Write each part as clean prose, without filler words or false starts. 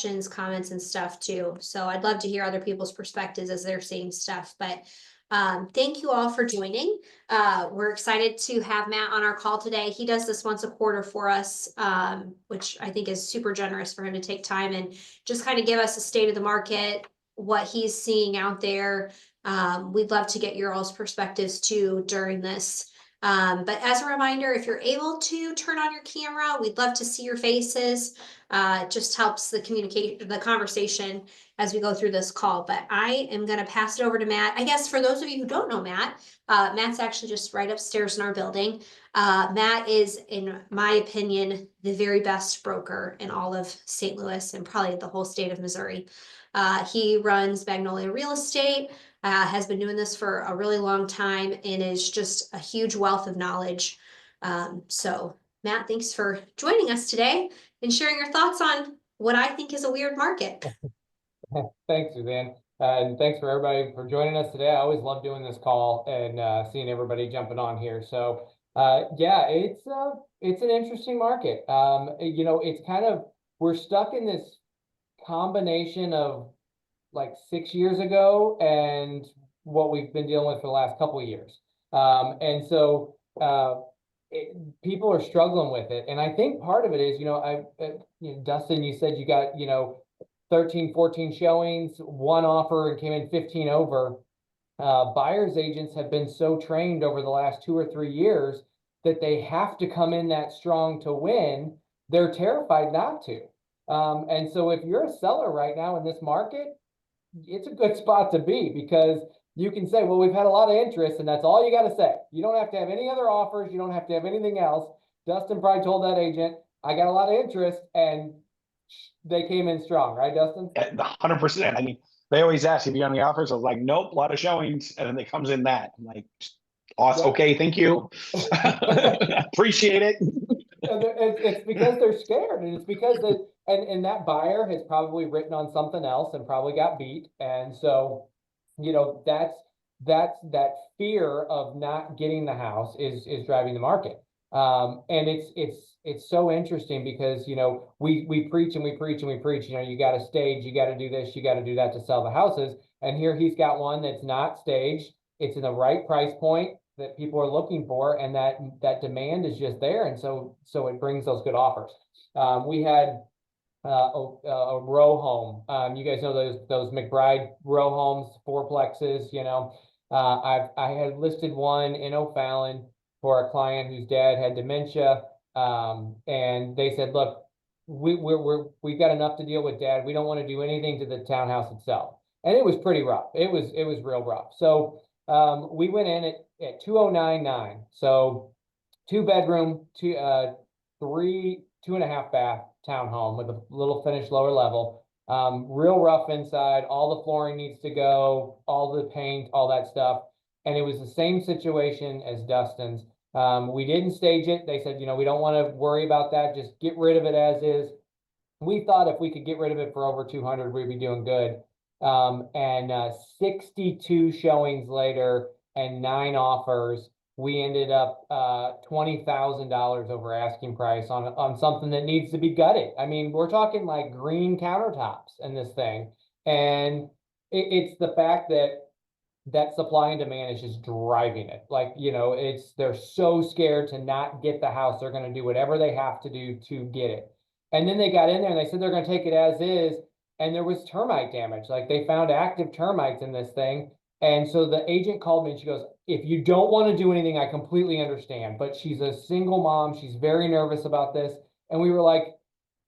questions, comments, and stuff too. So I'd love to hear other people's perspectives as they're seeing stuff. But thank you all for joining. We're excited to have Matt on our call today. He does this once a quarter for us, which I think is super generous for him to take time and just kind of give us a state of the market, what he's seeing out there. We'd love to get your all's perspectives too during this. But as a reminder, if you're able to turn on your camera, we'd love to see your faces. It just helps the conversation as we go through this call. But I am going to pass it over to Matt. I guess for those of you who don't know Matt, Matt's actually just right upstairs in our building. Matt is, in my opinion, the very best broker in all of St. Louis and probably the whole state of Missouri. He runs Magnolia Real Estate. Has been doing this for a really long time and is just a huge wealth of knowledge. So Matt, thanks for joining us today and sharing your thoughts on what I think is a weird market. Thanks, Suzanne. And thanks for everybody for joining us today. I always love doing this call and seeing everybody jumping on here. So yeah, it's an interesting market. You know, it's kind of, we're stuck in this combination of like 6 years ago and what we've been dealing with for the last couple of years. And so people are struggling with it. And I think part of it is, you know, Dustin, you said you got, 13, 14 showings, one offer and came in 15 over. Buyer's agents have been so trained over the last 2 or 3 years that they have to come in that strong to win. They're terrified not to. And so if you're a seller right now in this market, it's a good spot to be, because you can say, well, we've had a lot of interest, and that's all you got to say. You don't have to have any other offers. You don't have to have anything else. Dustin probably told that agent, I got a lot of interest, and they came in strong, right, Dustin? 100%. I mean, they always ask if you got any offers. I was like, nope, a lot of showings. And then it comes in that. I'm like, awesome. Yep. Okay, thank you. Appreciate it. It's because they're scared, and it's because and that buyer has probably written on something else and probably got beat. And so, that's that fear of not getting the house is driving the market. And it's so interesting because, we preach and we preach and we preach, you got to stage, you got to do this, you got to do that to sell the houses. And here he's got one that's not staged. It's in the right price point that people are looking for, and that demand is just there. And so it brings those good offers. We had a row home. You guys know those McBride row homes, fourplexes. I had listed one in O'Fallon for a client whose dad had dementia, and they said, look, we've got enough to deal with Dad. We don't want to do anything to the townhouse itself. And it was pretty rough. It was real rough. So we went in at 2099. So 2-bedroom, 2.5 bath townhome with a little finished lower level. Real rough inside. All the flooring needs to go, all the paint, all that stuff. And it was the same situation as Dustin's. We didn't stage it. They said, we don't want to worry about that. Just get rid of it as is. We thought if we could get rid of it for over 200, we'd be doing good. And 62 showings later and 9 offers, we ended up $20,000 over asking price on something that needs to be gutted. I mean, we're talking like green countertops in this thing. And it's the fact that supply and demand is just driving it. Like, they're so scared to not get the house. They're going to do whatever they have to do to get it. And then they got in there and they said they're going to take it as is. And there was termite damage. Like, they found active termites in this thing. And so the agent called me and she goes, if you don't want to do anything, I completely understand. But she's a single mom. She's very nervous about this. And we were like,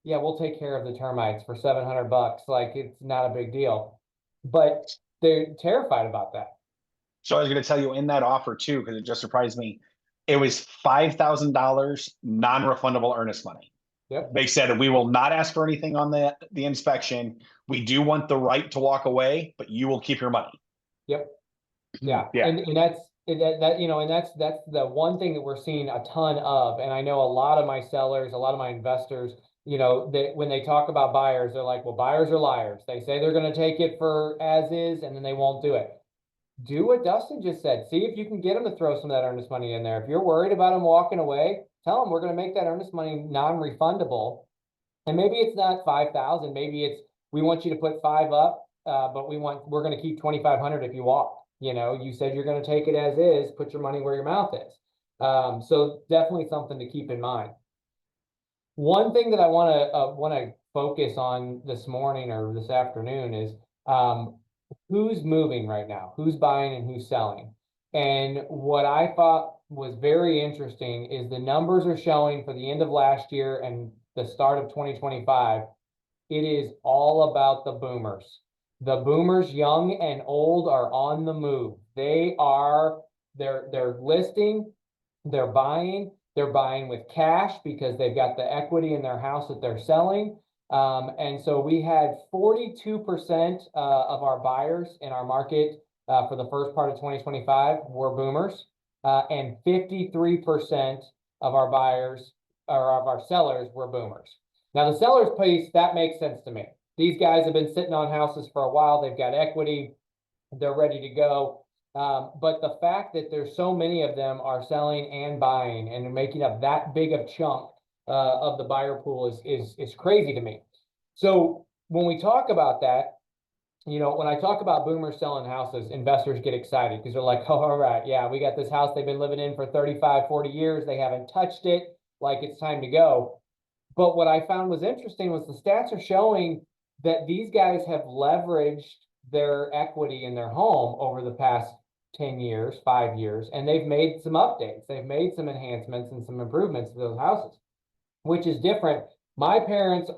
yeah, we'll take care of the termites for $700. Like, it's not a big deal. But they're terrified about that. So I was going to tell you in that offer too, because it just surprised me. It was $5,000 non-refundable earnest money. Yep. They said, we will not ask for anything on the inspection. We do want the right to walk away, but you will keep your money. Yep. Yeah. And that's and that's the one thing that we're seeing a ton of. And I know a lot of my sellers, a lot of my investors, when they talk about buyers, they're like, well, buyers are liars. They say they're going to take it for as is, and then they won't do it. Do what Dustin just said. See if you can get them to throw some of that earnest money in there. If you're worried about them walking away, tell them we're going to make that earnest money non-refundable. And maybe it's not 5,000, maybe it's, we want you to put 5 up, but we're going to keep 2,500 if you walk. You know, you said you're going to take it as is, put your money where your mouth is. So definitely something to keep in mind. One thing that I want to focus on this morning or this afternoon is who's moving right now, who's buying and who's selling. And what I thought was very interesting is the numbers are showing for the end of last year and the start of 2025, it is all about the boomers. The boomers, young and old, are on the move. They're listing, they're buying with cash because they've got the equity in their house that they're selling. And so we had 42% of our buyers in our market for the first part of 2025 were boomers, and 53% of our buyers or of our sellers were boomers. Now the sellers piece, that makes sense to me. These guys have been sitting on houses for a while. They've got equity. They're ready to go. But the fact that there's so many of them are selling and buying and making up that big of chunk of the buyer pool is crazy to me. So when we talk about that, you know, when I talk about boomers selling houses, investors get excited because they're like, oh, all right, yeah, we got this house they've been living in for 35, 40 years. They haven't touched it, like it's time to go. But what I found was interesting was the stats are showing that these guys have leveraged their equity in their home over the past 10 years, 5 years, and they've made some updates. They've made some enhancements and some improvements to those houses, which is different. My parents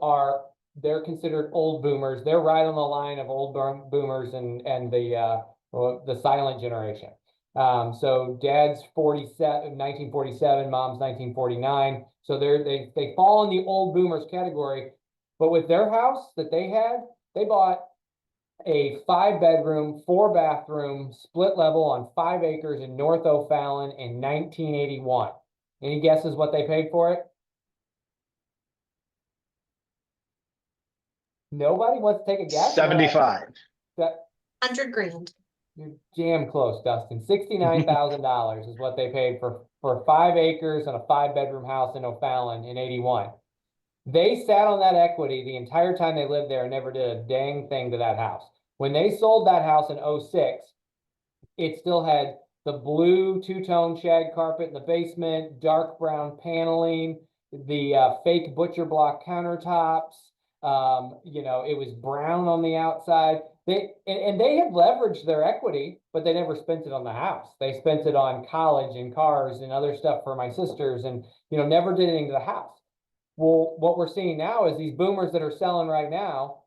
they're considered old boomers. They're right on the line of old boomers and the silent generation. So dad's 1947, mom's 1949. So they fall in the old boomers category. But with their house that they had, they bought a 5-bedroom, 4-bathroom, split level on 5 acres in North O'Fallon in 1981. Any guesses what they paid for it? Nobody wants to take a guess? 75. 100 grand. You're damn close, Dustin. $69,000 is what they paid for 5 acres and a 5-bedroom house in O'Fallon in 81. They sat on that equity the entire time they lived there and never did a dang thing to that house. When they sold that house in 06, it still had the blue two-tone shag carpet in the basement, dark brown paneling, the fake butcher block countertops. You know, it was brown on the outside. They had leveraged their equity, but they never spent it on the house. They spent it on college and cars and other stuff for my sisters, and you know, never did anything to the house. Well, what we're seeing now is these boomers that are selling right now,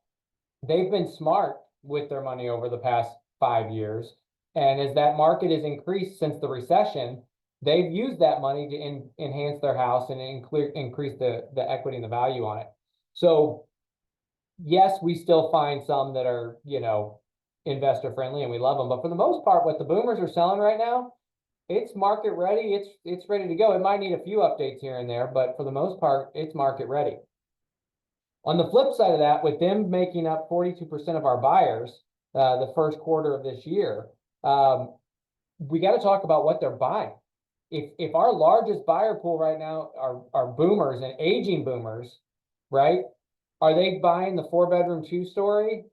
they've been smart with their money over the past 5 years. And as that market has increased since the recession, they've used that money to enhance their house and increase the equity and the value on it. So yes, we still find some that are, you know, investor friendly and we love them. But for the most part, what the boomers are selling right now, it's market ready. It's ready to go. It might need a few updates here and there, but for the most part, it's market ready. On the flip side of that, with them making up 42% of our buyers the first quarter of this year, we got to talk about what they're buying. If our largest buyer pool right now are boomers and aging boomers, right? Are they buying the 4-bedroom, 2-story,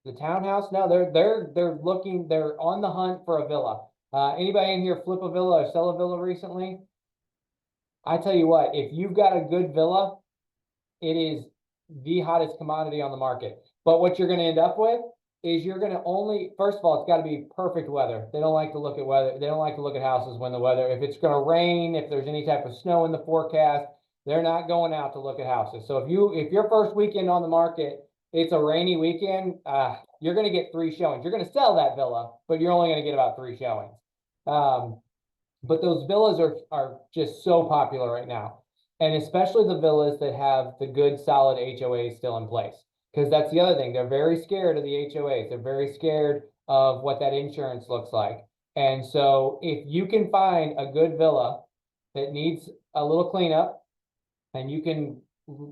the townhouse? No, they're looking. They're on the hunt for a villa. Anybody in here flip a villa or sell a villa recently? I tell you what, if you've got a good villa, it is the hottest commodity on the market. But what you're going to end up with is you're going to first of all, it's got to be perfect weather. They don't like to look at weather. They don't like to look at houses when the weather, if it's going to rain, if there's any type of snow in the forecast, they're not going out to look at houses. So if your first weekend on the market, it's a rainy weekend, you're going to get 3 showings. You're going to sell that villa, but you're only going to get about 3 showings. But those villas are just so popular right now. And especially the villas that have the good solid HOAs still in place. Because that's the other thing. They're very scared of the HOAs. They're very scared of what that insurance looks like. And so if you can find a good villa that needs a little cleanup and you can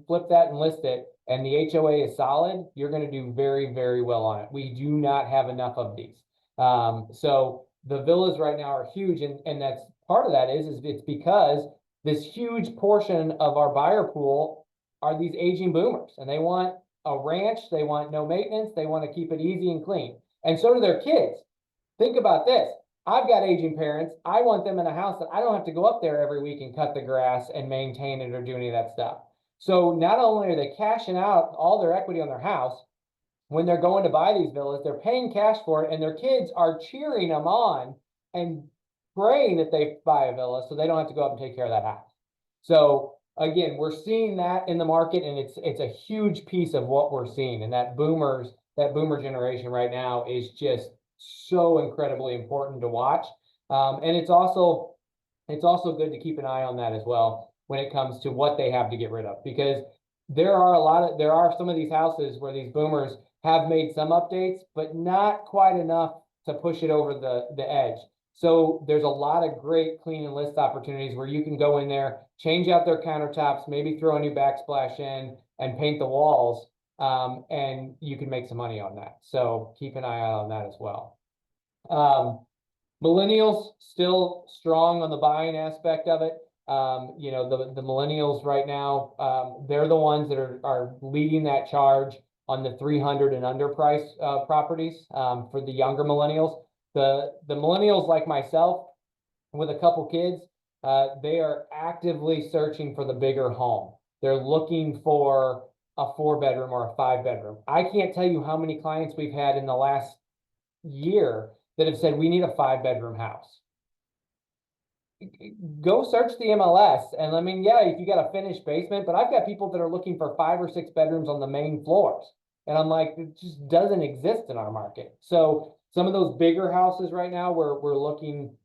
flip that and list it and the HOA is solid, you're going to do very, very well on it. We do not have enough of these. So the villas right now are huge. And that's part of that is it's because this huge portion of our buyer pool are these aging boomers, and they want a ranch, they want no maintenance, they want to keep it easy and clean. And so do their kids. Think about this. I've got aging parents. I want them in a house that I don't have to go up there every week and cut the grass and maintain it or do any of that stuff. So not only are they cashing out all their equity on their house, when they're going to buy these villas, they're paying cash for it, and their kids are cheering them on and praying that they buy a villa so they don't have to go up and take care of that house. So again, we're seeing that in the market, and it's a huge piece of what we're seeing. And that boomer generation right now is just so incredibly important to watch. And it's also good to keep an eye on that as well when it comes to what they have to get rid of, because there are some of these houses where these boomers have made some updates, but not quite enough to push it over the edge. So there's a lot of great clean and list opportunities where you can go in there, change out their countertops, maybe throw a new backsplash in and paint the walls, and you can make some money on that. So keep an eye out on that as well. Millennials still strong on the buying aspect of it. You know, the millennials right now, they're the ones that are leading that charge on the 300 and under price properties for the younger millennials. The millennials like myself with a couple kids, they are actively searching for the bigger home. They're looking for a 4-bedroom or a 5-bedroom. I can't tell you how many clients we've had in the last year that have said, we need a 5-bedroom house. Go search the MLS. And I mean, yeah, if you got a finished basement, but I've got people that are looking for 5 or 6 bedrooms on the main floors. And I'm like, it just doesn't exist in our market. So some of those bigger houses right now we're looking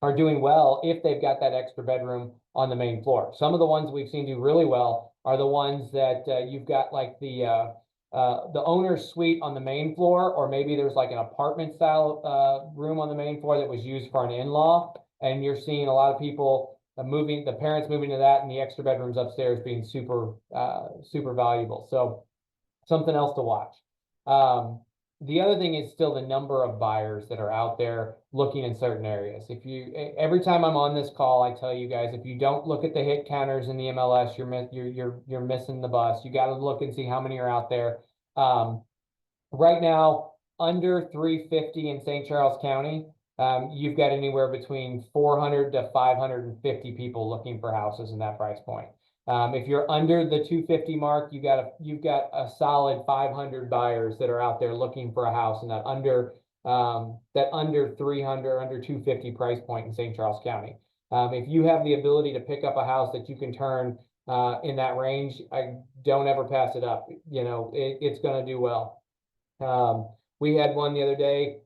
are doing well if they've got that extra bedroom on the main floor. Some of the ones we've seen do really well are the ones that you've got like the owner's suite on the main floor, or maybe there's like an apartment style room on the main floor that was used for an in-law. And you're seeing a lot of people the parents moving to that, and the extra bedrooms upstairs being super valuable. So something else to watch. The other thing is still the number of buyers that are out there looking in certain areas. Every time I'm on this call, I tell you guys, if you don't look at the hit counters in the MLS, you're missing the bus. You got to look and see how many are out there. Right now, under 350 in St. Charles County, you've got anywhere between 400 to 550 people looking for houses in that price point. If you're under the 250 mark, you've got a solid 500 buyers that are out there looking for a house in that under 300, under 250 price point in St. Charles County. If you have the ability to pick up a house that you can turn in that range, I don't ever pass it up. You know, it's going to do well. We had one the other day,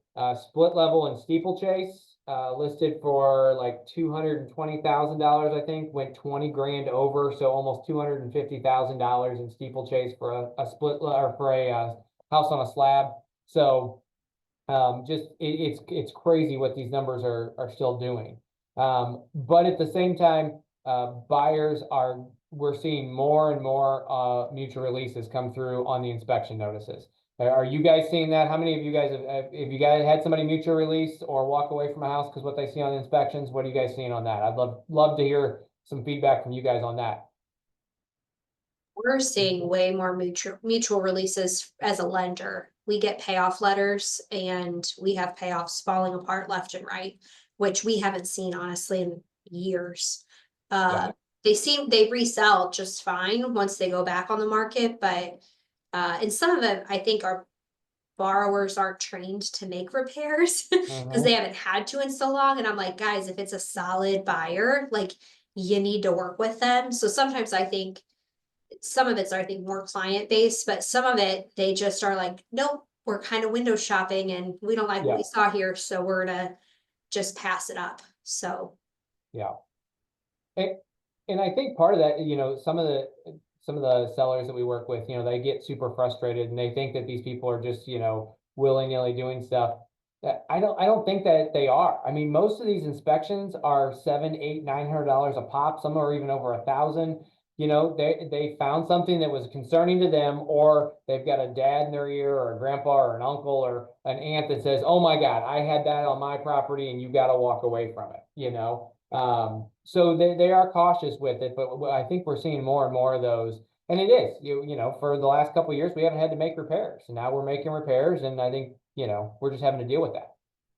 split level in Steeplechase, listed for like $220,000, I think, went 20 grand over, so almost $250,000 in Steeplechase for a split or for a house on a slab. So it's crazy what these numbers are still doing. But at the same time, we're seeing more and more mutual releases come through on the inspection notices. Are you guys seeing that? How many of you guys have you guys had somebody mutual release or walk away from a house because what they see on the inspections? What are you guys seeing on that? I'd love to hear some feedback from you guys on that. We're seeing way more mutual releases as a lender. We get payoff letters, and we have payoffs falling apart left and right, which we haven't seen honestly in years. Yeah. They resell just fine once they go back on the market, but and some of them, I think, our borrowers aren't trained to make repairs because they haven't had to in so long. And I'm like, guys, if it's a solid buyer, like, you need to work with them. So sometimes I think some of it's, I think, more client based, but some of it, they just are like, nope, we're kind of window shopping and we don't like what we saw here, so we're gonna just pass it up. So yeah. And I think part of that, you know, some of the sellers that we work with, you know, they get super frustrated and they think that these people are just, you know, willy-nilly doing stuff. I don't think that they are. I mean, most of these inspections are $700, $800, $900 a pop. Some are even over $1,000. You know, they found something that was concerning to them, or they've got a dad in their ear, or a grandpa, or an uncle, or an aunt that says, "Oh my God, I had that on my property, and you got to walk away from it." You know. So they are cautious with it, but I think we're seeing more and more of those. And it is, you know, for the last couple of years, we haven't had to make repairs, and now we're making repairs, and I think, you know, we're just having to deal with that.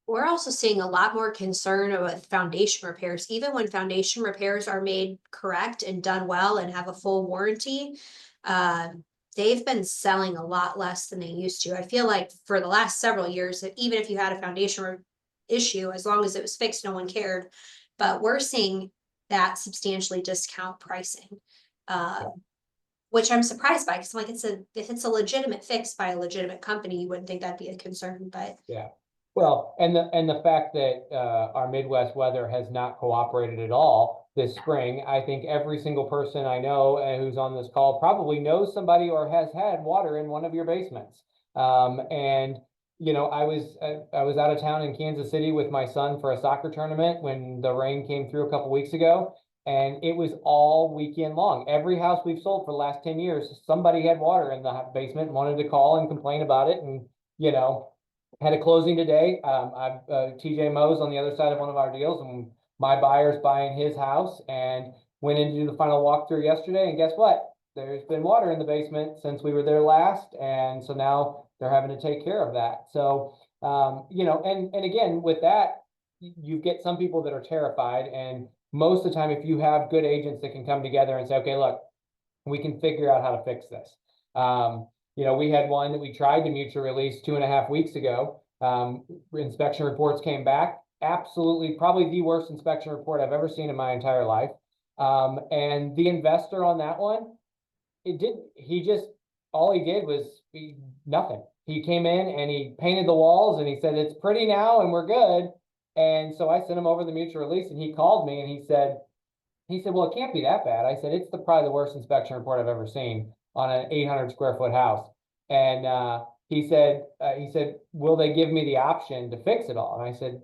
We're also seeing a lot more concern with foundation repairs, even when foundation repairs are made correct and done well and have a full warranty. They've been selling a lot less than they used to. I feel like for the last several years, that even if you had a foundation issue, as long as it was fixed, no one cared. But we're seeing that substantially discount pricing. Which I'm surprised by, because I'm like, if it's a legitimate fix by a legitimate company, you wouldn't think that'd be a concern, but. Yeah. Well, and the fact that our Midwest weather has not cooperated at all this spring, I think every single person I know who's on this call probably knows somebody or has had water in one of your basements. And you know, I was out of town in Kansas City with my son for a soccer tournament when the rain came through a couple weeks ago, and it was all weekend long. Every house we've sold for the last 10 years, somebody had water in the basement and wanted to call and complain about it, and you know. Had a closing today. I've TJ Mo's on the other side of one of our deals, and my buyer's buying his house, and went in to do the final walkthrough yesterday. And guess what? There's been water in the basement since we were there last, and so now they're having to take care of that. So you know, and again with that, you get some people that are terrified, and most of the time, if you have good agents that can come together and say, okay, look, we can figure out how to fix this. You know, we had one that we tried to mutual release 2.5 weeks ago. Inspection reports came back. Absolutely, probably the worst inspection report I've ever seen in my entire life. And the investor on that one, all he did was nothing. He came in and he painted the walls and he said, it's pretty now and we're good. And so I sent him over the mutual release, and he called me and he said, well, it can't be that bad. I said, it's probably the worst inspection report I've ever seen on an 800 square foot house. And he said, will they give me the option to fix it all? And I said,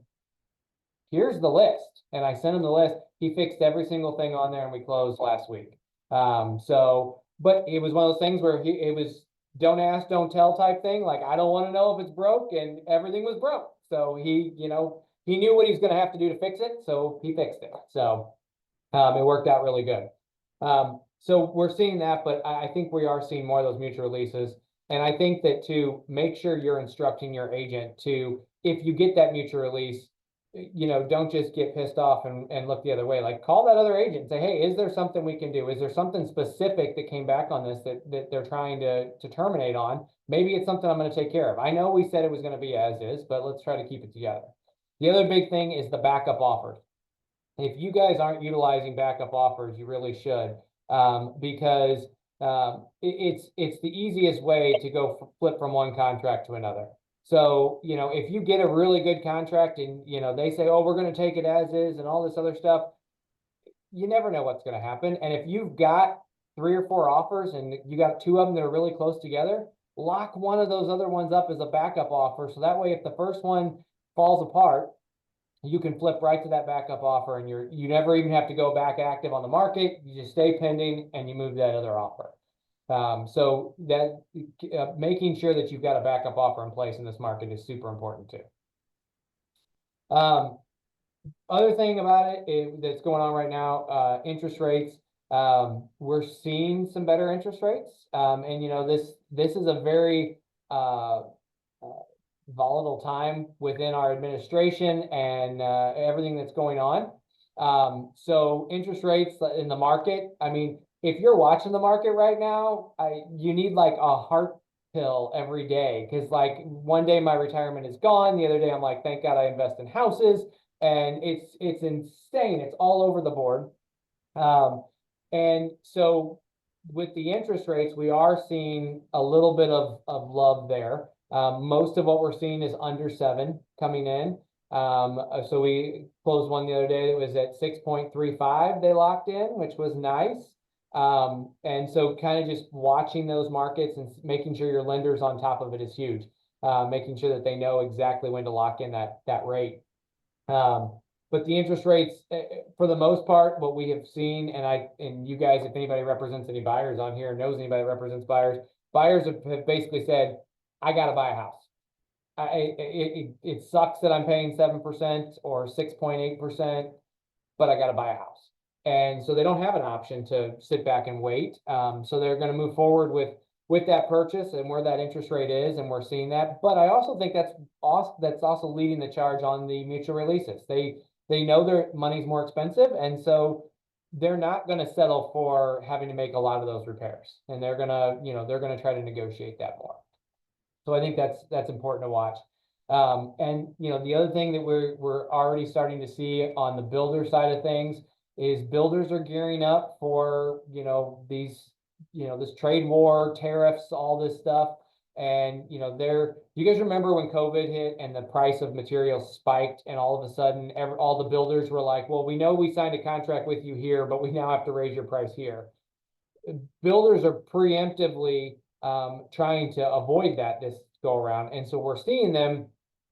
here's the list. And I sent him the list. He fixed every single thing on there, and we closed last week. But it was one of those things where it was don't ask, don't tell type thing. Like, I don't want to know if it's broke, and everything was broke. So he knew what he was going to have to do to fix it. So he fixed it. So it worked out really good. So we're seeing that, but I think we are seeing more of those mutual releases. And I think that to make sure you're instructing your agent to, if you get that mutual release, you know, don't just get pissed off and look the other way. Like, call that other agent, say, hey, is there something we can do? Is there something specific that came back on this that they're trying to terminate on? Maybe it's something I'm going to take care of. I know we said it was going to be as is, but let's try to keep it together. The other big thing is the backup offers. If you guys aren't utilizing backup offers, you really should, because it's the easiest way to go flip from one contract to another. So, you know, if you get a really good contract and, you know, they say, oh, we're going to take it as is and all this other stuff, you never know what's going to happen. And if you've got 3 or 4 offers and you got 2 of them that are really close together, lock one of those other ones up as a backup offer. So that way, if the first one falls apart, you can flip right to that backup offer, and you never even have to go back active on the market. You just stay pending and you move that other offer. So that making sure that you've got a backup offer in place in this market is super important too. Other thing about it that's going on right now, interest rates. We're seeing some better interest rates, and you know, this is a very volatile time within our administration and everything that's going on. So interest rates in the market, I mean, if you're watching the market right now, you need like a heart pill every day, because like one day my retirement is gone, the other day I'm like, thank God I invest in houses, and it's insane. It's all over the board. And so with the interest rates, we are seeing a little bit of love there. Most of what we're seeing is under 7 coming in. So we closed one the other day that was at 6.35 they locked in, which was nice. And so kind of just watching those markets and making sure your lender's on top of it is huge. Making sure that they know exactly when to lock in that rate. But the interest rates, for the most part, what we have seen, and you guys, if anybody represents any buyers on here, knows anybody that represents buyers have basically said, I got to buy a house. It sucks that I'm paying 7% or 6.8%, but I got to buy a house. And so they don't have an option to sit back and wait. So they're going to move forward with that purchase and where that interest rate is, and we're seeing that. But I also think that's also leading the charge on the mutual releases. They know their money's more expensive, and so they're not going to settle for having to make a lot of those repairs, and they're gonna try to negotiate that more. So I think that's important to watch. And the other thing that we're already starting to see on the builder side of things is builders are gearing up for this trade war, tariffs, all this stuff. And you guys remember when COVID hit and the price of materials spiked, and all of a sudden all the builders were like, well, we know we signed a contract with you here, but we now have to raise your price here. Builders are preemptively trying to avoid that this go around. And so we're seeing them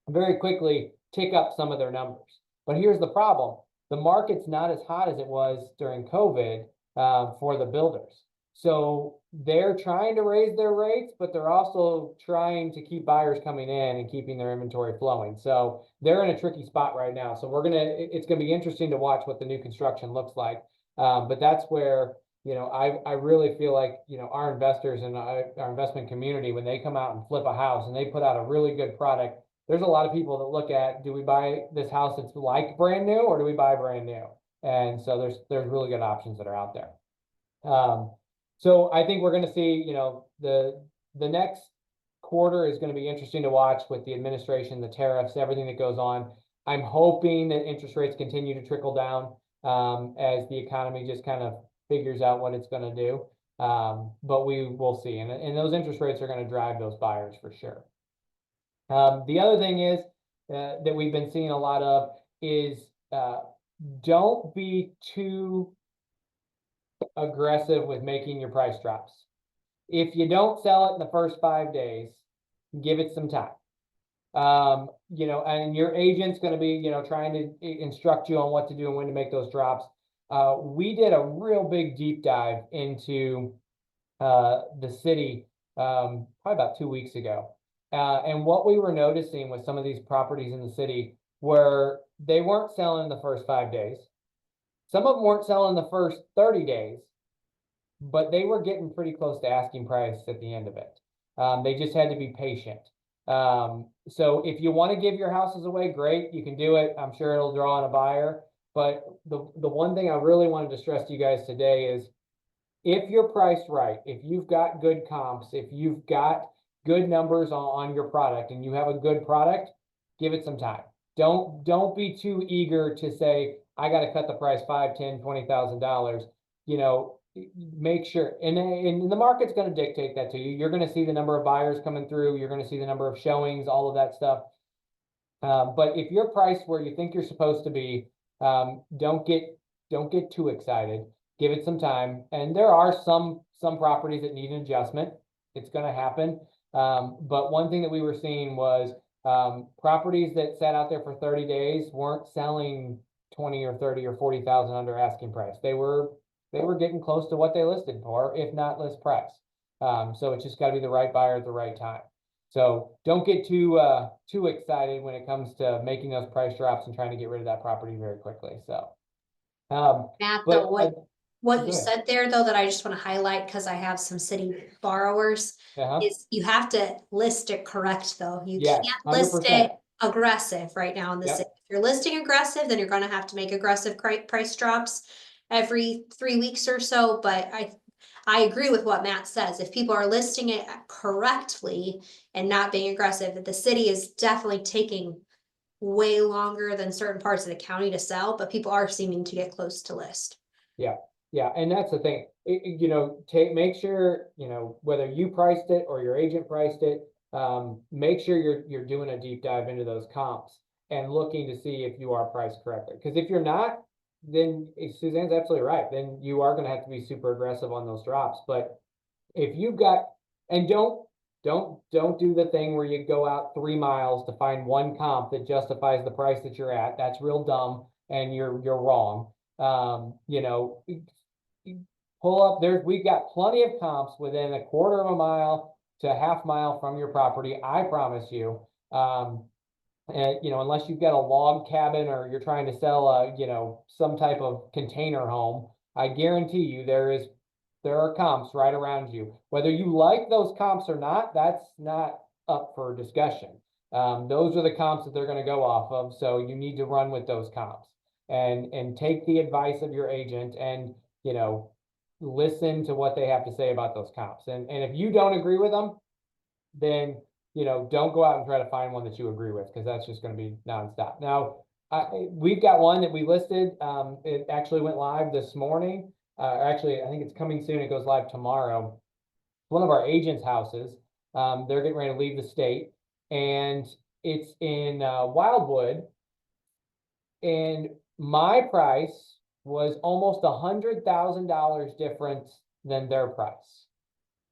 very quickly tick up some of their numbers. But here's the problem. The market's not as hot as it was during COVID for the builders. So they're trying to raise their rates, but they're also trying to keep buyers coming in and keeping their inventory flowing. So they're in a tricky spot right now. So it's gonna be interesting to watch what the new construction looks like. But that's where I really feel like our investors and our investment community, when they come out and flip a house and they put out a really good product, there's a lot of people that look at, do we buy this house that's like brand new, or do we buy brand new? And so there's really good options that are out there. So I think we're going to see, the next quarter is going to be interesting to watch with the administration, the tariffs, everything that goes on. I'm hoping that interest rates continue to trickle down as the economy just kind of figures out what it's going to do. But we will see. And those interest rates are going to drive those buyers for sure. The other thing is that we've been seeing a lot of is don't be too aggressive with making your price drops. If you don't sell it in the first 5 days, give it some time. And your agent's going to be, trying to instruct you on what to do and when to make those drops. We did a real big deep dive into the city probably about 2 weeks ago. And what we were noticing with some of these properties in the city were they weren't selling in the first 5 days. Some of them weren't selling the first 30 days, but they were getting pretty close to asking price at the end of it. They just had to be patient. So if you want to give your houses away, great, you can do it. I'm sure it'll draw in a buyer. But the one thing I really wanted to stress to you guys today is if you're priced right, if you've got good comps, if you've got good numbers on your product and you have a good product, give it some time. Don't be too eager to say, I got to cut the price $5,000, $10,000, $20,000. Make sure, and the market's going to dictate that to you. You're going to see the number of buyers coming through. You're going to see the number of showings, all of that stuff. But if you're priced where you think you're supposed to be, don't get too excited. Give it some time. And there are some properties that need an adjustment. It's going to happen. But one thing that we were seeing was properties that sat out there for 30 days weren't selling 20 or 30 or 40,000 under asking price. They were getting close to what they listed for, if not list price. So it's just got to be the right buyer at the right time. So don't get too excited when it comes to making those price drops and trying to get rid of that property very quickly. So, Matt, but though, what you ahead. said there, though, that I just want to highlight because I have some city borrowers, is you have to list it correct, though. You Yes, can't list 100%. it aggressive right now in the city. If you're listing aggressive, then you're going to have to make aggressive price drops every 3 weeks or so. But I agree with what Matt says. If people are listing it correctly and not being aggressive, the city is definitely taking way longer than certain parts of the county to sell, but people are seeming to get close to list. Yeah, and that's the thing. Make sure whether you priced it or your agent priced it. Make sure you're doing a deep dive into those comps and looking to see if you are priced correctly. Because if you're not, then Suzanne's absolutely right. Then you are going to have to be super aggressive on those drops. But if you've got, and don't do the thing where you go out 3 miles to find one comp that justifies the price that you're at. That's real dumb, and you're wrong. Pull up there. We've got plenty of comps within a quarter of a mile to a half mile from your property. I promise you. And, unless you've got a log cabin or you're trying to sell some type of container home, I guarantee you there are comps right around you. Whether you like those comps or not, that's not up for discussion. Those are the comps that they're going to go off of. So you need to run with those comps and take the advice of your agent and, listen to what they have to say about those comps. And if you don't agree with them, then don't go out and try to find one that you agree with, because that's just going to be nonstop. Now, we've got one that we listed. It actually went live this morning. Actually, I think it's coming soon. It goes live tomorrow. One of our agents' houses. They're getting ready to leave the state, and it's in Wildwood. And my price was almost $100,000 different than their price.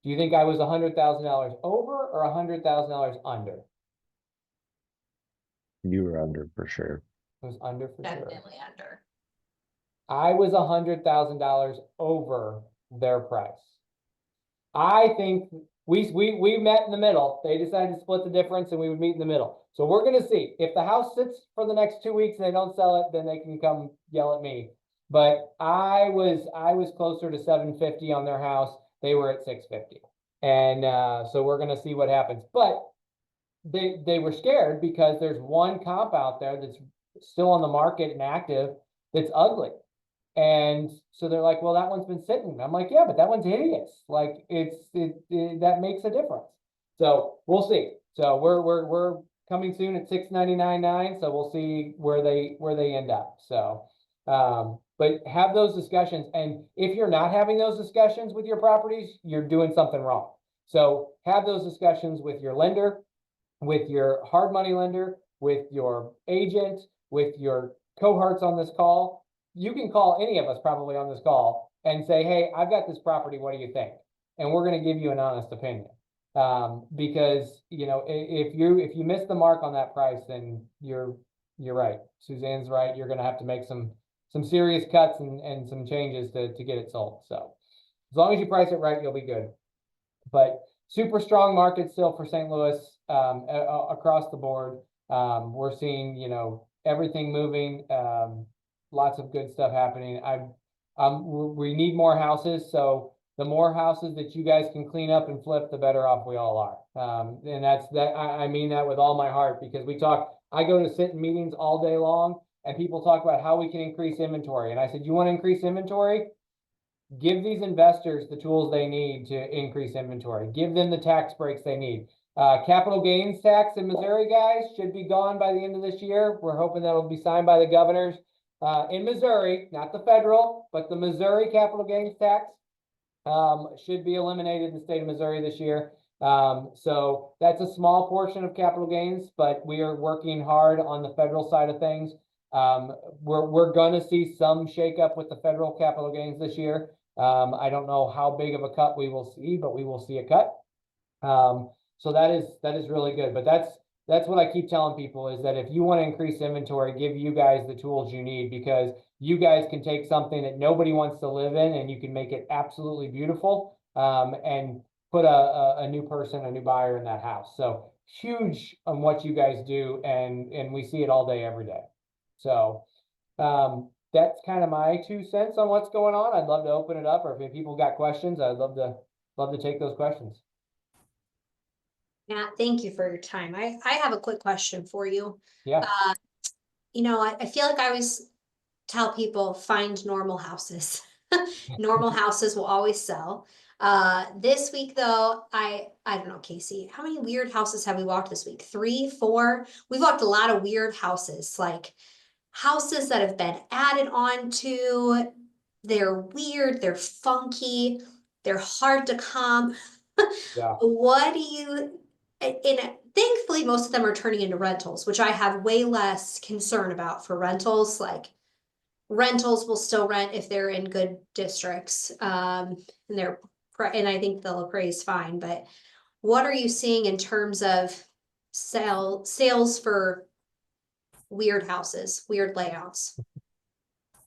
Do you think I was $100,000 over or $100,000 under? You were under for sure. It was under for sure. Definitely under. I was $100,000 over their price. I think we met in the middle. They decided to split the difference and we would meet in the middle. So we're going to see. If the house sits for the next 2 weeks and they don't sell it, then they can come yell at me. But I was closer to 750 on their house. They were at 650. And so we're going to see what happens. But they were scared because there's one comp out there that's still on the market and active that's ugly. And so they're like, well, that one's been sitting. I'm like, yeah, but that one's hideous. Like that makes a difference. So we'll see. So we're coming soon at 699.9. So we'll see where they end up. So but have those discussions. And if you're not having those discussions with your properties, you're doing something wrong. So have those discussions with your lender, with your hard money lender, with your agent, with your cohorts on this call. You can call any of us probably on this call and say, hey, I've got this property. What do you think? And we're going to give you an honest opinion. Because, if you miss the mark on that price, then you're right. Suzanne's right. You're going to have to make some serious cuts and some changes to get it sold. So as long as you price it right, you'll be good. But super strong market still for St. Louis across the board. We're seeing, everything moving, lots of good stuff happening. We need more houses. So the more houses that you guys can clean up and flip, the better off we all are. And I mean that with all my heart, because I go to sit in meetings all day long and people talk about how we can increase inventory. And I said, you want to increase inventory? Give these investors the tools they need to increase inventory. Give them the tax breaks they need. Capital gains tax in Missouri, guys, should be gone by the end of this year. We're hoping that'll be signed by the governors in Missouri, not the federal, but the Missouri capital gains tax should be eliminated in the state of Missouri this year. So that's a small portion of capital gains, but we are working hard on the federal side of things. We're going to see some shakeup with the federal capital gains this year. I don't know how big of a cut we will see, but we will see a cut. So that is really good. But that's what I keep telling people, is that if you want to increase inventory, give you guys the tools you need, because you guys can take something that nobody wants to live in and you can make it absolutely beautiful, and put a new person, a new buyer in that house. So huge on what you guys do, and we see it all day, every day. So that's kind of my 2 cents on what's going on. I'd love to open it up, or if people got questions, I'd love to take those questions. Matt, thank you for your time. I have a quick question for you. Yeah. I feel like I always tell people, find normal houses. Normal houses will always sell. This week though, I don't know, Casey, how many weird houses have we walked this week? 3, 4? We've walked a lot of weird houses, like houses that have been added on to. They're weird, they're funky, they're hard to comp. Yeah. What do you, and thankfully most of them are turning into rentals, which I have way less concern about for rentals. Like rentals will still rent if they're in good districts, and I think they'll appraise fine. But what are you seeing in terms of sales for weird houses, weird layouts?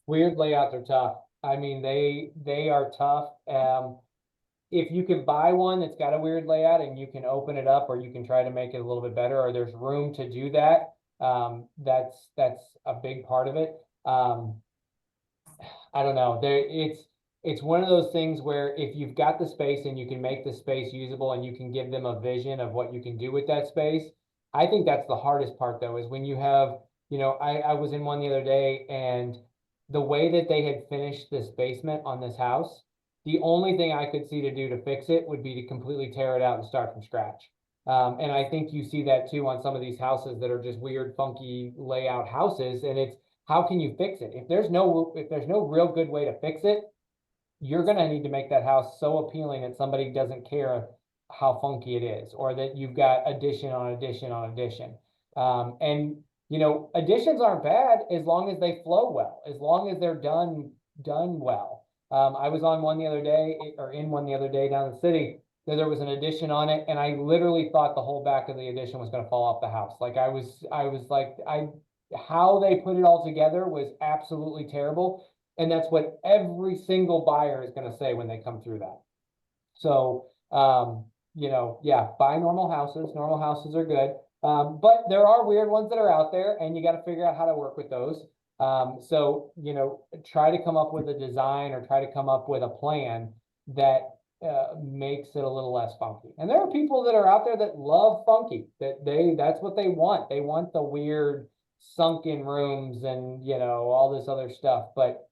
Weird layouts are tough. I mean, they are tough. If you can buy one that's got a weird layout and you can open it up, or you can try to make it a little bit better, or there's room to do that, That's a big part of it. I don't know. It's one of those things where if you've got the space and you can make the space usable and you can give them a vision of what you can do with that space, I think that's the hardest part though, is when you have, I was in one the other day, and the way that they had finished this basement on this house, the only thing I could see to do to fix it would be to completely tear it out and start from scratch. And I think you see that too on some of these houses that are just weird, funky layout houses. And it's, how can you fix it? If there's no real good way to fix it, you're going to need to make that house so appealing that somebody doesn't care how funky it is, or that you've got addition on addition on addition. And additions aren't bad as long as they flow well, as long as they're done well. I was on one the other day, or in one the other day down in the city, there was an addition on it, and I literally thought the whole back of the addition was going to fall off the house. Like I was like, how they put it all together was absolutely terrible. And that's what every single buyer is going to say when they come through that. So, yeah, buy normal houses. Normal houses are good. But there are weird ones that are out there, and you got to figure out how to work with those. So, try to come up with a design, or try to come up with a plan that makes it a little less funky. And there are people that are out there that love funky, that's what they want. They want the weird sunken rooms and, all this other stuff. But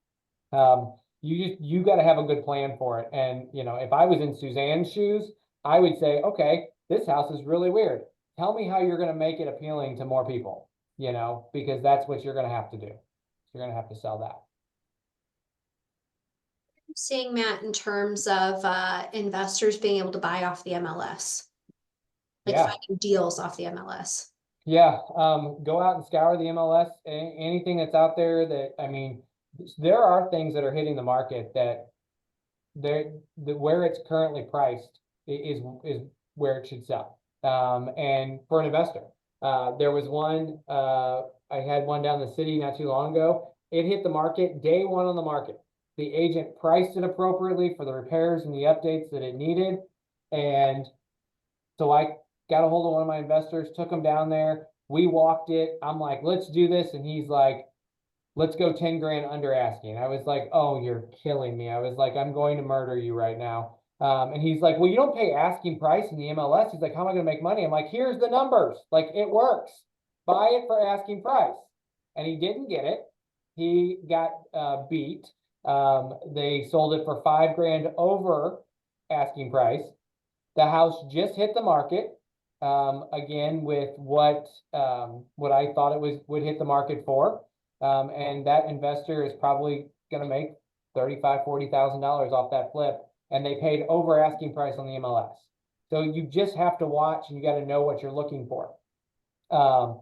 you got to have a good plan for it. And, if I was in Suzanne's shoes, I would say, okay, this house is really weird. Tell me how you're going to make it appealing to more people, because that's what you're going to have to do. You're going to have to sell that. Seeing, Matt, in terms of investors being able to buy off the MLS, like finding deals off the MLS. Yeah, go out and scour the MLS. Anything that's out there that, I mean, there are things that are hitting the market that where it's currently priced is where it should sell. And for an investor, there was one, I had one down the city not too long ago. It hit the market day one on the market. The agent priced it appropriately for the repairs and the updates that it needed. And so I got a hold of one of my investors, took him down there. We walked it. I'm like, let's do this. And he's like, let's go 10 grand under asking. I was like, oh, you're killing me. I was like, I'm going to murder you right now. And he's like, well, you don't pay asking price in the MLS. He's like, how am I going to make money? I'm like, here's the numbers. Like, it works. Buy it for asking price. And he didn't get it. He got beat. They sold it for 5 grand over asking price. The house just hit the market. Again, with what I thought it would hit the market for. And that investor is probably going to make $35,000, $40,000 off that flip. And they paid over asking price on the MLS. So you just have to watch, and you got to know what you're looking for. And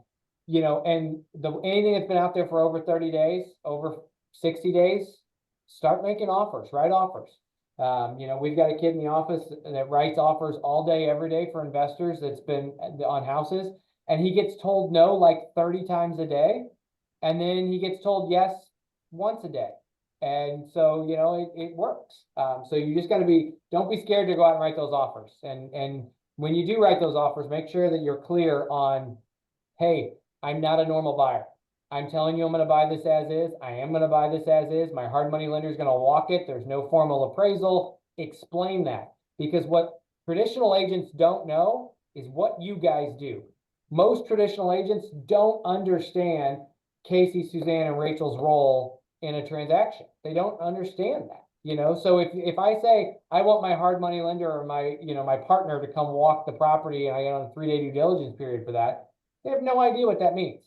anything that's been out there for over 30 days, over 60 days, start making offers, write offers. We've got a kid in the office that writes offers all day, every day for investors that's been on houses, and he gets told no like 30 times a day. And then he gets told yes once a day. And so, it works. So you just got to don't be scared to go out and write those offers. And when you do write those offers, make sure that you're clear on, hey, I'm not a normal buyer. I'm telling you I'm going to buy this as is. I am going to buy this as is. My hard money lender is going to walk it. There's no formal appraisal. Explain that. Because what traditional agents don't know is what you guys do. Most traditional agents don't understand Casey, Suzanne, and Rachel's role in a transaction. They don't understand that. So if I say I want my hard money lender or my partner to come walk the property, and I get on a 3-day due diligence period for that, they have no idea what that means.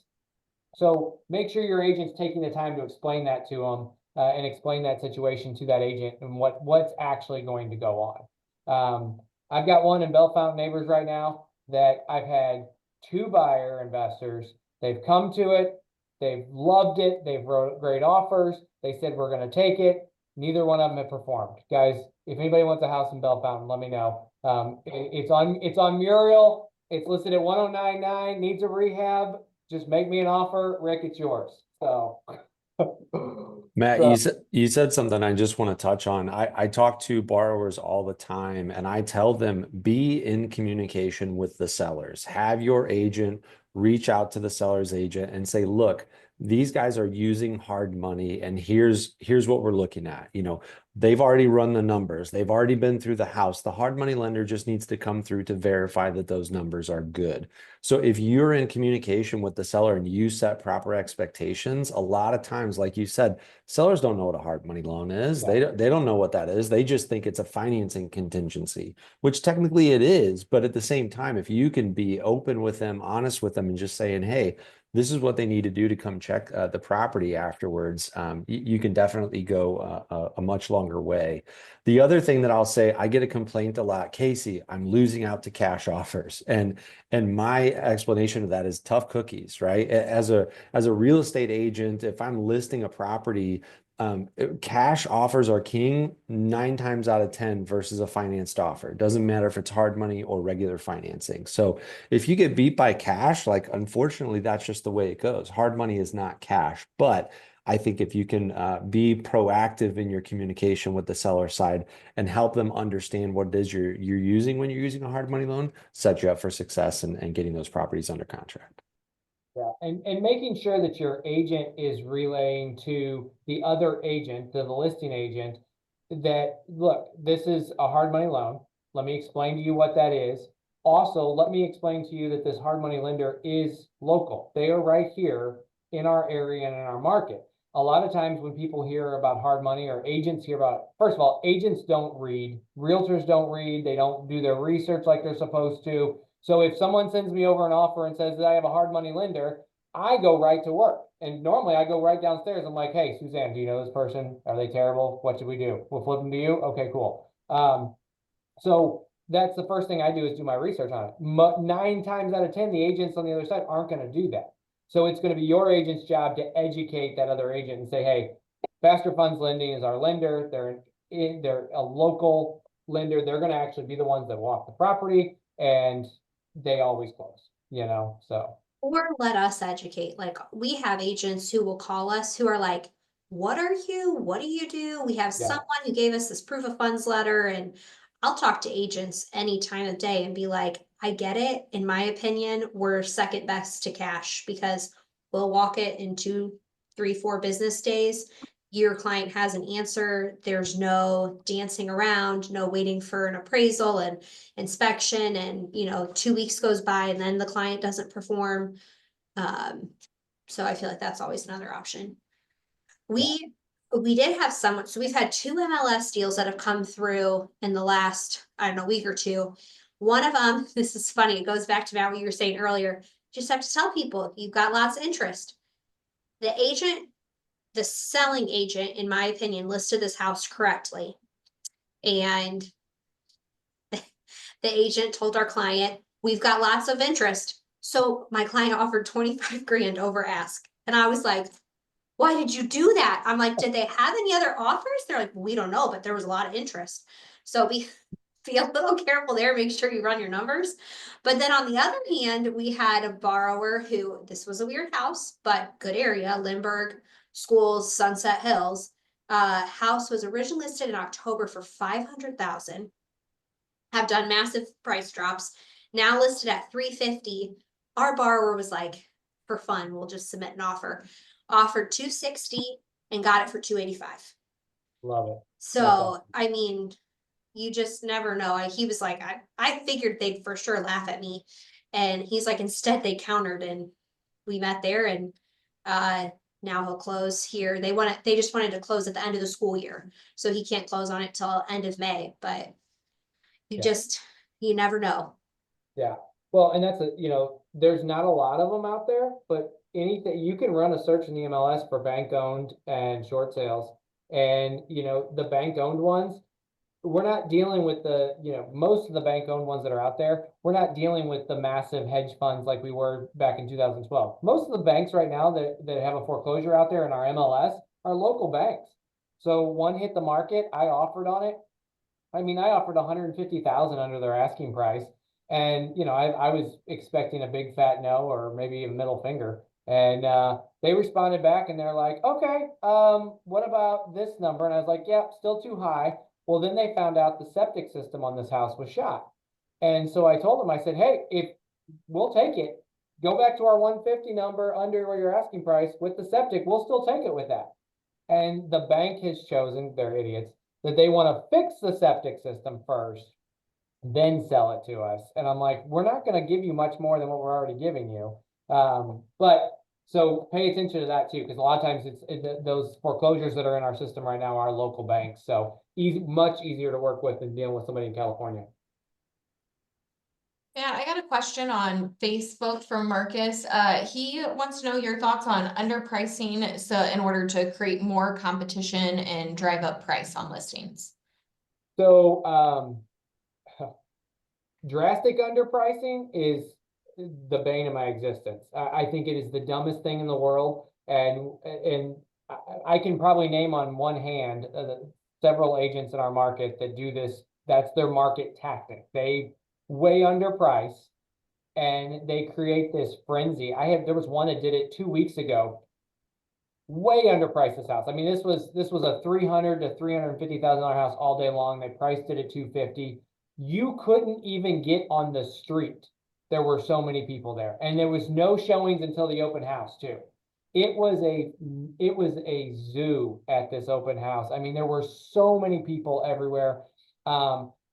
So make sure your agent's taking the time to explain that to them, and explain that situation to that agent and what's actually going to go on. I've got one in Bellefonte Neighbors right now that I've had 2 buyer investors. They've come to it. They've loved it. They've wrote great offers. They said, we're going to take it. Neither one of them have performed. Guys, if anybody wants a house in Bellefonte, let me know. It's on Muriel. It's listed at 1099, needs a rehab. Just make me an offer. Rick, it's yours. So Matt, you said something I just want to touch on. I talk to borrowers all the time, and I tell them, be in communication with the sellers. Have your agent reach out to the seller's agent and say, look, these guys are using hard money, and here's what we're looking at. You know, they've already run the numbers. They've already been through the house. The hard money lender just needs to come through to verify that those numbers are good. So if you're in communication with the seller and you set proper expectations, a lot of times, like you said, sellers don't know what a hard money loan is. Yeah. They don't know what that is. They just think it's a financing contingency, which technically it is. But at the same time, if you can be open with them, honest with them, and just saying, hey, this is what they need to do to come check the property afterwards, you can definitely go a much longer way. The other thing that I'll say, I get a complaint a lot, Casey, I'm losing out to cash offers. And my explanation of that is tough cookies, right? As a real estate agent, if I'm listing a property, cash offers are king 9 times out of 10 versus a financed offer. It doesn't matter if it's hard money or regular financing. So if you get beat by cash, like, unfortunately, that's just the way it goes. Hard money is not cash, but I think if you can be proactive in your communication with the seller side and help them understand what it is you're using when you're using a hard money loan, set you up for success and getting those properties under contract. Yeah, and making sure that your agent is relaying to the other agent, to the listing agent, that, look, this is a hard money loan. Let me explain to you what that is. Also, let me explain to you that this hard money lender is local. They are right here in our area and in our market. A lot of times when people hear about hard money, or agents hear about, first of all, agents don't read, realtors don't read, they don't do their research like they're supposed to. So if someone sends me over an offer and says that I have a hard money lender, I go right to work. And normally I go right downstairs. I'm like, hey, Suzanne, do you know this person? Are they terrible? What should we do? We'll flip them to you. Okay, cool. So that's the first thing I do, is do my research on it. 9 times out of 10, the agents on the other side aren't going to do that. So it's going to be your agent's job to educate that other agent and say, hey, Faster Funds Lending is our lender. They're a local lender. They're going to actually be the ones that walk the property, and they always close, you know, so. Or let us educate. Like, we have agents who will call us who are like, what are you? What do you do? We have Yeah. someone who gave us this proof of funds letter, and I'll talk to agents any time of day and be like, I get it. In my opinion, we're second best to cash because we'll walk it in 2, 3, 4 business days. Your client has an answer. There's no dancing around, no waiting for an appraisal and inspection, and 2 weeks goes by and then the client doesn't perform. So I feel like that's always another option. We did have someone, so we've had 2 MLS deals that have come through in the last, I don't know, week or two. One of them, this is funny, it goes back to Matt, what you were saying earlier. Just have to tell people you've got lots of interest. The selling agent, in my opinion, listed this house correctly. And the agent told our client, we've got lots of interest. So my client offered 25 grand over ask. And I was like, why did you do that? I'm like, did they have any other offers? They're like, we don't know, but there was a lot of interest. So be a little careful there. Make sure you run your numbers. But then on the other hand, we had a borrower who, this was a weird house, but good area, Lindbergh Schools, Sunset Hills. House was originally listed in October for 500,000. Have done massive price drops. Now listed at 350. Our borrower was like, for fun, we'll just submit an offer. Offered 260 and got it for 285. Love it. So, I mean, you just never know. He was like, I figured they'd for sure laugh at me. And he's like, instead they countered, and we met there, and now he'll close here. They just wanted to close at the end of the school year. So he can't close on it till end of May, but you never know. Yeah. Well, and that's there's not a lot of them out there, but anything, you can run a search in the MLS for bank owned and short sales. And, the bank owned ones, we're not dealing with most of the bank owned ones that are out there. We're not dealing with the massive hedge funds like we were back in 2012. Most of the banks right now that have a foreclosure out there in our MLS are local banks. So one hit the market, I offered on it. I mean, I offered 150,000 under their asking price. And, I was expecting a big fat no, or maybe a middle finger. And they responded back and they're like, okay, what about this number? And I was like, yeah, still too high. Well, then they found out the septic system on this house was shot. And so I told them, I said, hey, if we'll take it, go back to our 150 number under where your asking price with the septic, we'll still take it with that. And the bank has chosen, they're idiots, that they want to fix the septic system first, then sell it to us. And I'm like, we're not going to give you much more than what we're already giving you. But so pay attention to that too, because a lot of times those foreclosures that are in our system right now are local banks. So much easier to work with than dealing with somebody in California. Yeah, I got a question on Facebook from Marcus. He wants to know your thoughts on underpricing, so in order to create more competition and drive up price on listings. So drastic underpricing is the bane of my existence. I think it is the dumbest thing in the world, and I can probably name on one hand several agents in our market that do this. That's their market tactic. They way underprice and they create this frenzy. There was one that did it 2 weeks ago. Way underpriced this house. I mean, this was a $300,000 to $350,000 house all day long. They priced it at $250,000. You couldn't even get on the street. There were so many people there, and there was no showings until the open house too. It was a zoo at this open house. I mean, there were so many people everywhere.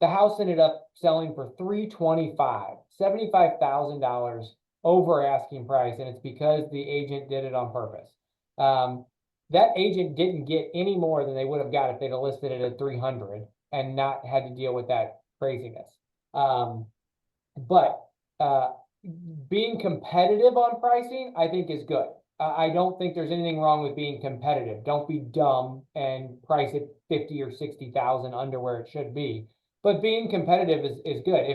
The house ended up selling for $325,000, $75,000 over asking price, and it's because the agent did it on purpose. That agent didn't get any more than they would have got if they'd have listed it at 300 and not had to deal with that craziness. But being competitive on pricing, I think is good. I don't think there's anything wrong with being competitive. Don't be dumb and price it 50 or 60,000 under where it should be. But being competitive is good.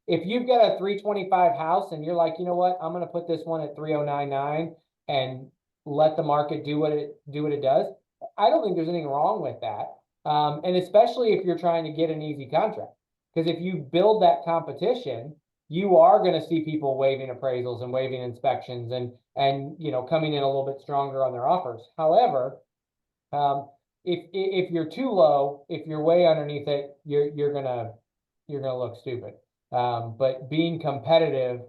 If you've got a 325 house and you're like, you know what, I'm going to put this one at 3099 and let the market do what it does, I don't think there's anything wrong with that. And especially if you're trying to get an easy contract, because if you build that competition, you are going to see people waiving appraisals and waiving inspections and coming in a little bit stronger on their offers. However, if you're too low, if you're way underneath it, you're gonna look stupid. But being competitive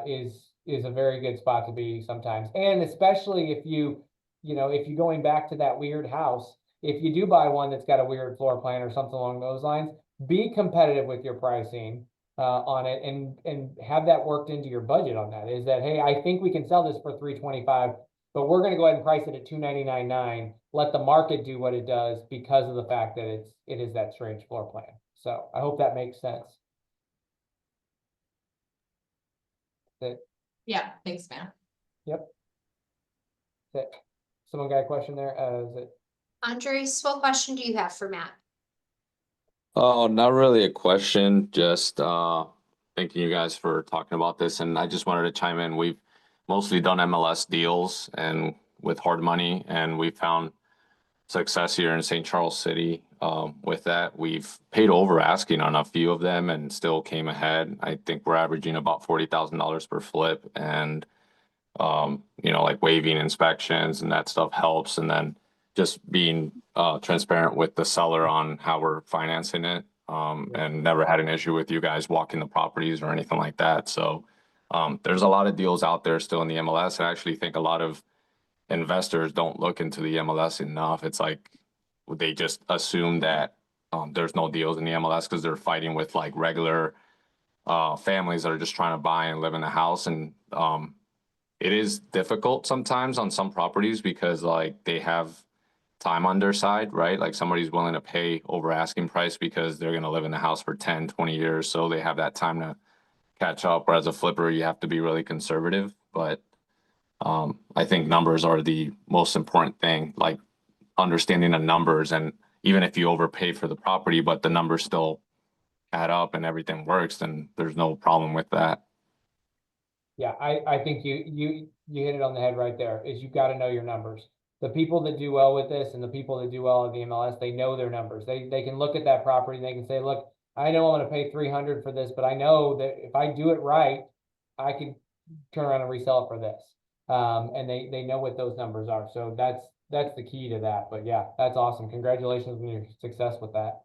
is a very good spot to be sometimes, and especially if you're going back to that weird house, if you do buy one that's got a weird floor plan or something along those lines, be competitive with your pricing on it and have that worked into your budget on that. Is that, hey, I think we can sell this for 325, but we're going to go ahead and price it at 299.9. Let the market do what it does because of the fact that it is that strange floor plan. So I hope that makes sense. Yeah, thanks, man. Yep. Someone got a question there? Is it Andres, what question do you have for Matt? Oh, not really a question, just thanking you guys for talking about this. And I just wanted to chime in. We've mostly done MLS deals and with hard money, and we found success here in St. Charles City. With that, we've paid over asking on a few of them and still came ahead. I think we're averaging about $40,000 per flip, and like waiving inspections and that stuff helps. And then just being transparent with the seller on how we're financing it, and never had an issue with you guys walking the properties or anything like that. So there's a lot of deals out there still in the MLS. And I actually think a lot of investors don't look into the MLS enough. It's like they just assume that there's no deals in the MLS because they're fighting with like regular families that are just trying to buy and live in the house. And it is difficult sometimes on some properties because like they have time on their side, right? Like somebody's willing to pay over asking price because they're going to live in the house for 10, 20 years. So they have that time to catch up. Whereas a flipper, you have to be really conservative. But I think numbers are the most important thing, like understanding the numbers. And even if you overpay for the property, but the numbers still add up and everything works, then there's no problem with that. Yeah, I think you hit it on the head right there, is you've got to know your numbers. The people that do well with this and the people that do well at the MLS, they know their numbers. They can look at that property and they can say, look, I know I'm going to pay 300 for this, but I know that if I do it right, I could turn around and resell it for this. And they know what those numbers are. So that's the key to that. But yeah, that's awesome. Congratulations on your success with that.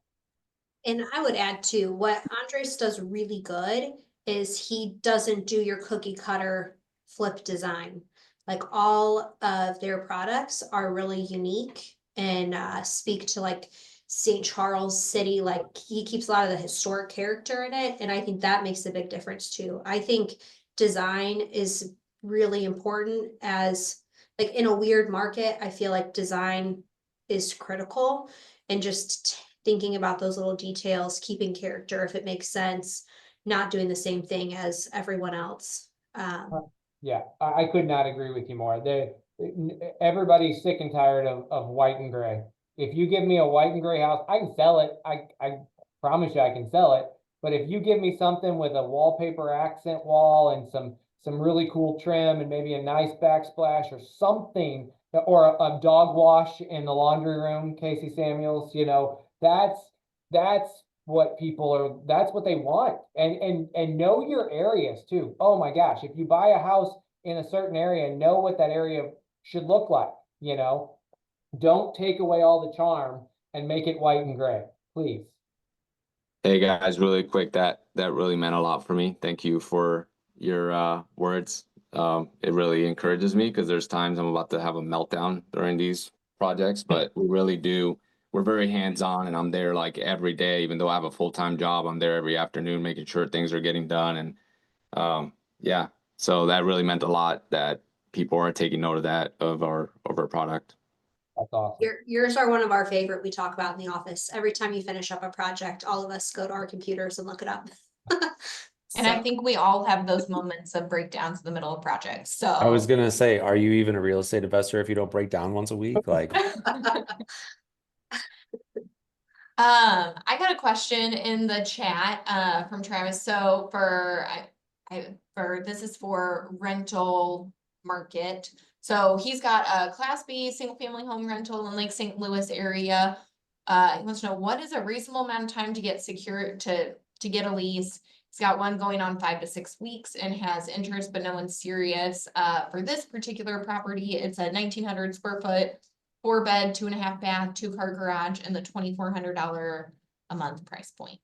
And I would add too, what Andres does really good is he doesn't do your cookie cutter flip design. Like all of their products are really unique and speak to like St. Charles City. Like he keeps a lot of the historic character in it, and I think that makes a big difference too. I think design is really important as like in a weird market. I feel like design is critical, and just thinking about those little details, keeping character if it makes sense, not doing the same thing as everyone else. Yeah, I could not agree with you more. Everybody's sick and tired of white and gray. If you give me a white and gray house, I can sell it. I promise you I can sell it. But if you give me something with a wallpaper accent wall and some really cool trim and maybe a nice backsplash or something, or a dog wash in the laundry room, Casey Samuels, you know, that's what people are, that's what they want. And know your areas too. Oh my gosh, if you buy a house in a certain area, know what that area should look like, you know. Don't take away all the charm and make it white and gray, please. Hey guys, really quick, that really meant a lot for me. Thank you for your words. It really encourages me because there's times I'm about to have a meltdown during these projects, but we're very hands-on, and I'm there like every day. Even though I have a full-time job, I'm there every afternoon making sure things are getting done. And yeah, so that really meant a lot that people are taking note of that of our product. That's awesome. Yours are one of our favorite we talk about in the office. Every time you finish up a project, all of us go to our computers and look it up. And I So, think we all have those moments of breakdowns in the middle of projects, so. I was gonna say, are you even a real estate investor if you don't break down once a week? Like, I got a question in the chat from Travis. So this is for rental market. So he's got a Class B single family home rental in Lake St. Louis area. He wants to know, what is a reasonable amount of time to get secure to get a lease? He's got one going on 5 to 6 weeks and has interest, but no one's serious. For this particular property, it's a 1,900 square foot, 4-bed, 2.5 bath, 2-car garage, and the $2,400 a month price point.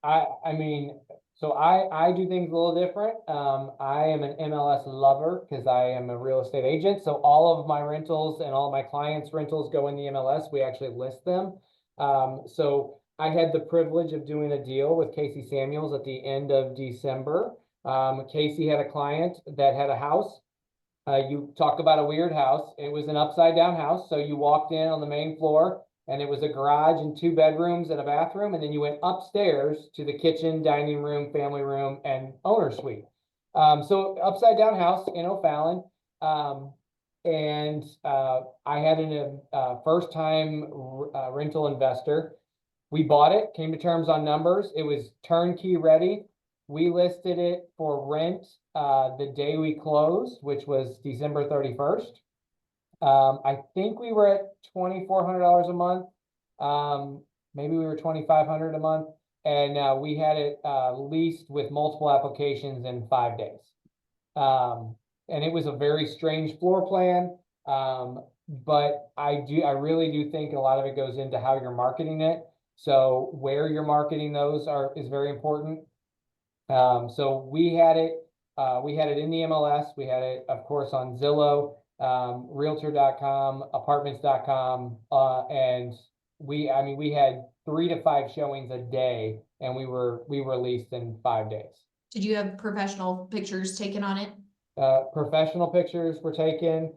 I mean, so I do things a little different. I am an MLS lover because I am a real estate agent. So all of my rentals and all my clients' rentals go in the MLS. We actually list them. So I had the privilege of doing a deal with Casey Samuels at the end of December. Casey had a client that had a house. You talk about a weird house. It was an upside down house. So you walked in on the main floor, and it was a garage and 2 bedrooms and a bathroom. And then you went upstairs to the kitchen, dining room, family room, and owner suite. So upside down house in O'Fallon. I had a first time rental investor. We bought it, came to terms on numbers. It was turnkey ready. We listed it for rent the day we closed, which was December 31st. I think we were at $2,400 a month. Maybe we were $2,500 a month, and we had it leased with multiple applications in 5 days. And it was a very strange floor plan. But I really do think a lot of it goes into how you're marketing it. So where you're marketing those is very important. So we had it in the MLS. We had it, of course, on Zillow, realtor.com, apartments.com, and we had 3 to 5 showings a day, and we were leased in 5 days. Did you have professional pictures taken on it? Professional pictures were taken.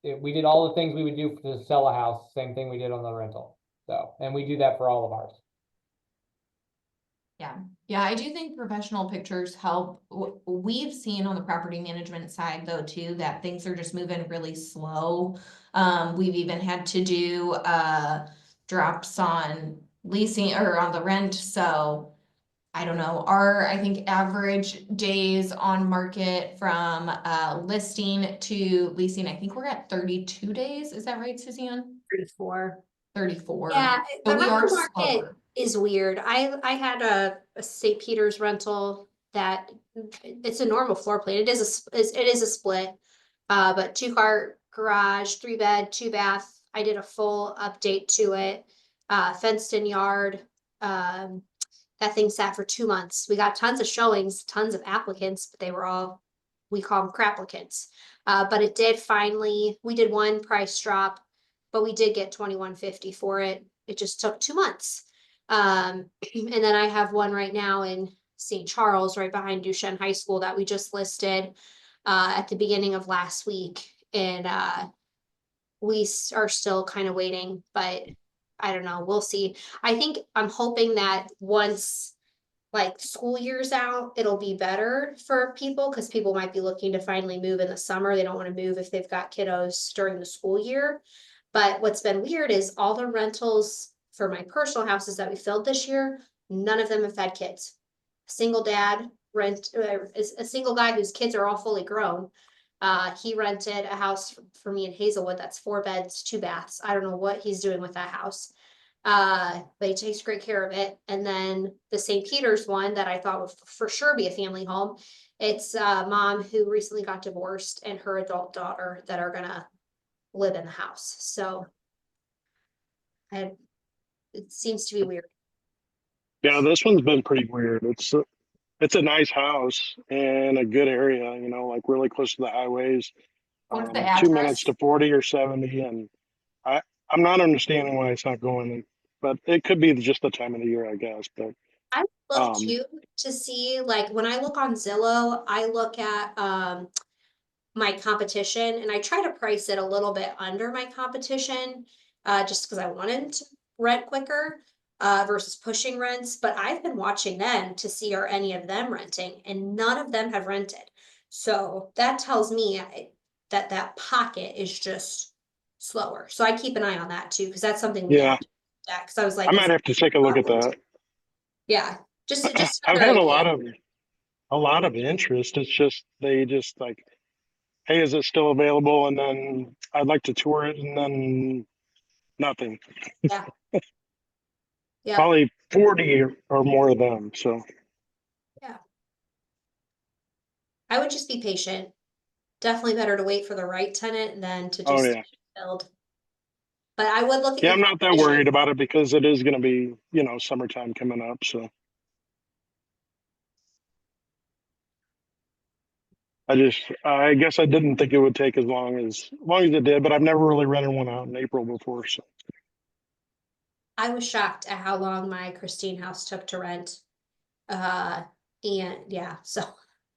We did all the things we would do to sell a house, same thing we did on the rental. So, and we do that for all of ours. Yeah, I do think professional pictures help. We've seen on the property management side though too, that things are just moving really slow. We've even had to do drops on leasing or on the rent. So I don't know, I think average days on market from listing to leasing, I think we're at 32 days. Is that right, Suzanne? 34. 34. Yeah, So the we are rental market slower. is weird. I had a St. Peter's rental that it's a normal floor plan. It is a split, but 2-car garage, 3-bed, 2-bath. I did a full update to it, fenced in yard. That thing sat for 2 months. We got tons of showings, tons of applicants, but they were all, we call them crapplicants. But it did finally, we did one price drop, but we did get 2150 for it. It just took 2 months. And then I have one right now in St. Charles, right behind Duchesne High School, that we just listed at the beginning of last week. And we are still kind of waiting, but I don't know. We'll see. I'm hoping that once like school year's out, it'll be better for people because people might be looking to finally move in the summer. They don't want to move if they've got kiddos during the school year. But what's been weird is all the rentals for my personal houses that we filled this year, none of them have had kids. A single dad a single guy whose kids are all fully grown. He rented a house for me in Hazelwood that's 4 beds, 2 baths. I don't know what he's doing with that house. But he takes great care of it. And then the St. Peter's one that I thought would for sure be a family home. It's a mom who recently got divorced and her adult daughter that are gonna live in the house. So it seems to be weird. Yeah, this one's been pretty weird. It's a nice house in a good area, you know, like really close to the highways. What's the 2 minutes address? to 40 or 70, and I'm not understanding why it's not going, but it could be just the time of the year, I guess. But I would love um, too to see, like, when I look on Zillow, I look at my competition and I try to price it a little bit under my competition, just because I wanted to rent quicker versus pushing rents. But I've been watching them to see are any of them renting, and none of them have rented. So that tells me that that pocket is just slower. So I keep an eye on that too, because that's something we yeah, have to look at. Because I was I like, might have to take a look at that. yeah, just I've another had idea. a lot of interest. It's just they just like, hey, is it still available? And then I'd like to tour it, and then nothing. Yeah. Yeah, Probably 40 or more of them. So yeah. I would just be patient. Definitely better to wait for the right tenant than to oh just yeah. build. But I would look at Yeah, your I'm not that competition. worried about it because it is going to be, you know, summertime coming up. So I guess I didn't think it would take as long as it did, but I've never really rented one out in April before. So I was shocked at how long my Christine house took to rent. Uh, and yeah, so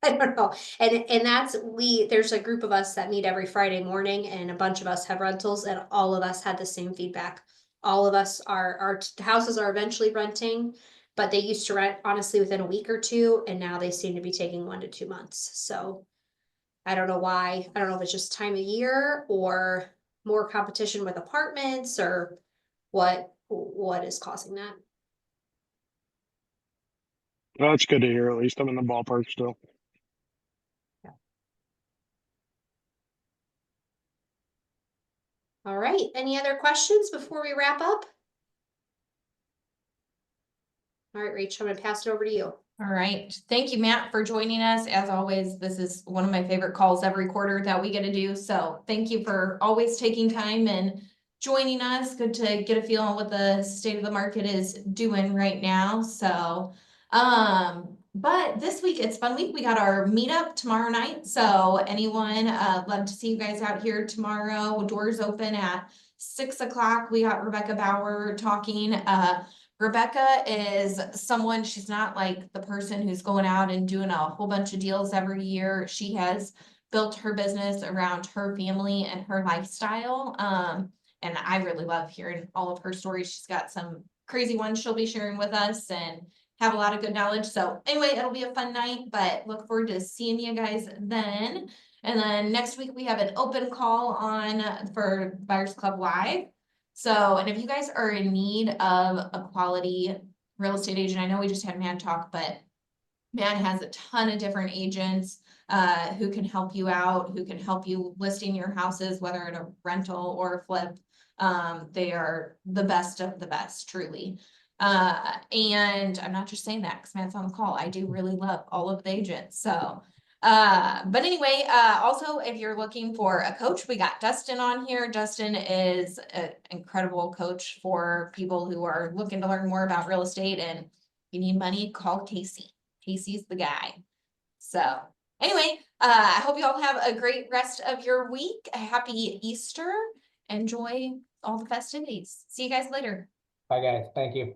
I don't know. And there's a group of us that meet every Friday morning, and a bunch of us have rentals, and all of us had the same feedback. All of us our houses are eventually renting, but they used to rent honestly within a week or two, and now they seem to be taking 1 to 2 months. So I don't know why. I don't know if it's just time of year or more competition with apartments or what is causing that. well, it's good to hear. At least I'm in the ballpark still. All right, any other questions before we wrap up? All right, Rach, I'm gonna pass it over to you. All right. Thank you, Matt, for joining us. As always, this is one of my favorite calls every quarter that we get to do. So thank you for always taking time and joining us. Good to get a feel on what the state of the market is doing right now. So, but this week it's fun week. We got our meetup tomorrow night. So anyone, love to see you guys out here tomorrow. Doors open at 6 o'clock. We got Rebecca Bauer talking, Rebecca is someone, she's not like the person who's going out and doing a whole bunch of deals every year. She has built her business around her family and her lifestyle. And I really love hearing all of her stories. She's got some crazy ones she'll be sharing with us and have a lot of good knowledge. So anyway, it'll be a fun night, but look forward to seeing you guys then. And then next week we have an open call on for Buyers Club Live. So, and if you guys are in need of a quality real estate agent, I know we just had Matt talk, but Matt has a ton of different agents who can help you out, who can help you listing your houses, whether in a rental or a flip. They are the best of the best, truly. And I'm not just saying that because Matt's on the call. I do really love all of the agents. So but anyway, also if you're looking for a coach, we got Dustin on here. Dustin is an incredible coach for people who are looking to learn more about real estate, and you need money, call Casey. Casey's the guy. So anyway, I hope you all have a great rest of your week. A happy Easter. Enjoy all the festivities. See you guys later. Bye, guys. Thank you.